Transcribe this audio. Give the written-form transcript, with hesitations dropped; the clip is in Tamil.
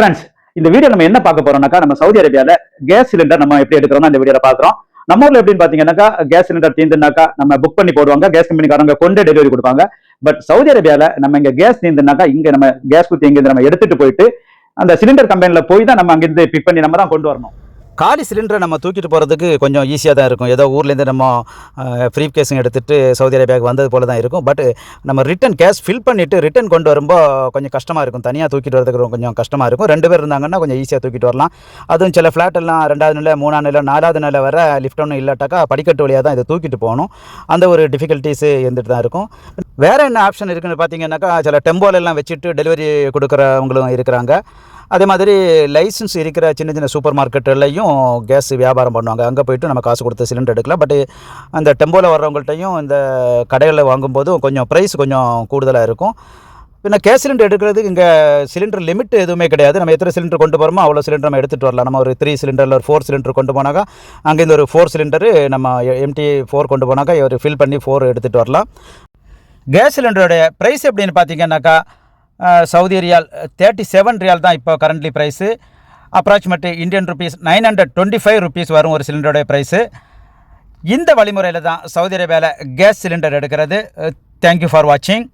ஃப்ரெண்ட்ஸ், இந்த வீடியோ நம்ம என்ன பார்க்க போறோம்னாக்கா, நம்ம சவுதி அரேபியால கேஸ் சிலிண்டர் நம்ம எப்படி எடுக்கிறோம் இந்த வீடியோல பாக்குறோம். நம்ம ஊர்ல எப்படின்னு பாத்தீங்கன்னாக்கா, கேஸ் சிலிண்டர் தீர்ந்துனாக்கா நம்ம புக் பண்ணி போடுவாங்க, கேஸ் கம்பெனிக்காரங்க கொண்டு டெலிவரி கொடுப்பாங்க. பட் சவுதி அரேபியால நம்ம இங்க கேஸ் தீர்ந்துனாக்கா, இங்க நம்ம கேஸ் குத்தி இங்க நம்ம எடுத்துட்டு போயிட்டு அந்த சிலிண்டர் கம்பெனில போய் தான் நம்ம அங்கிருந்து பிக் பண்ணி நம்ம தான் கொண்டு வரணும். காலி சிலிண்டரை நம்ம தூக்கிட்டு போகிறதுக்கு கொஞ்சம் ஈஸியாக தான் இருக்கும். ஏதோ ஊர்லேருந்து நம்ம ஃப்ரீ கேஸுங்க எடுத்துகிட்டு சவுதி அரேபியாவுக்கு வந்தது போல தான் இருக்கும். பட் நம்ம ரிட்டன் கேஸ் ஃபில் பண்ணிவிட்டு ரிட்டன் கொண்டு வரும்போது கொஞ்சம் கஷ்டமாக இருக்கும். தனியாக தூக்கிட்டு வரதுக்கு கொஞ்சம் கஷ்டமாக இருக்கும். 2 பேர் இருந்தாங்கன்னா கொஞ்சம் ஈஸியாக தூக்கிட்டு வரலாம். அதுவும் சில ஃப்ளாட்டெல்லாம் 2வது நிலை 3ஆம் நிலை 4வது நிலை வர லிஃப்ட் ஒன்றும் இல்லாட்டாக்கா படிக்கட்டு வழியாக தான் இதை தூக்கிட்டு போகணும். அந்த ஒரு டிஃபிகல்ட்டிஸு இருந்துட்டு தான் இருக்கும். வேறு என்ன ஆப்ஷன் இருக்குதுன்னு பார்த்தீங்கன்னாக்கா, சில டெம்போலெல்லாம் வச்சுட்டு டெலிவரி கொடுக்குறவங்களும் இருக்கிறாங்க. அதே மாதிரி லைசன்ஸ் இருக்கிற சின்ன சின்ன சூப்பர் மார்க்கெட்டுலையும் கேஸ் வியாபாரம் பண்ணுவாங்க. அங்கே போய்ட்டு நம்ம காசு கொடுத்து சிலிண்டர் எடுக்கலாம். பட் அந்த டெம்போவில் வர்றவங்கள்ட்டையும் இந்த கடைகளில் வாங்கும்போதும் கொஞ்சம் ப்ரைஸ் கொஞ்சம் கூடுதலாக இருக்கும். பின்ன கேஸ் சிலிண்டர் எடுக்கிறதுக்கு இங்கே சிலிண்டர் லிமிட் எதுவுமே கிடையாது. நம்ம எத்தனை சிலிண்டர் கொண்டு போகிறோமோ அவ்வளோ சிலிண்டர் நம்ம எடுத்துகிட்டு வரலாம். நம்ம ஒரு 3 சிலிண்டரில் ஒரு 4 சிலிண்டர் கொண்டு போனாக்கா அங்கேருந்து ஒரு 4 சிலிண்டரு நம்ம எம்டி 4 கொண்டு போனாக்கா ஒரு ஃபில் பண்ணி 4 எடுத்துகிட்டு வரலாம். கேஸ் சிலிண்டருடைய ப்ரைஸ் எப்படின்னு பார்த்தீங்கன்னாக்கா, சவுதி ரியால் 37 ரியால் தான் இப்போ currently price. Approximate Indian rupees 925 rupees வரும் ஒரு சிலிண்டருடைய ப்ரைஸு. இந்த வழிமுறையில் தான் சவுதி அரேபியாவில் கேஸ் சிலிண்டர் எடுக்கிறது. தேங்க்யூ ஃபார் வாட்சிங்.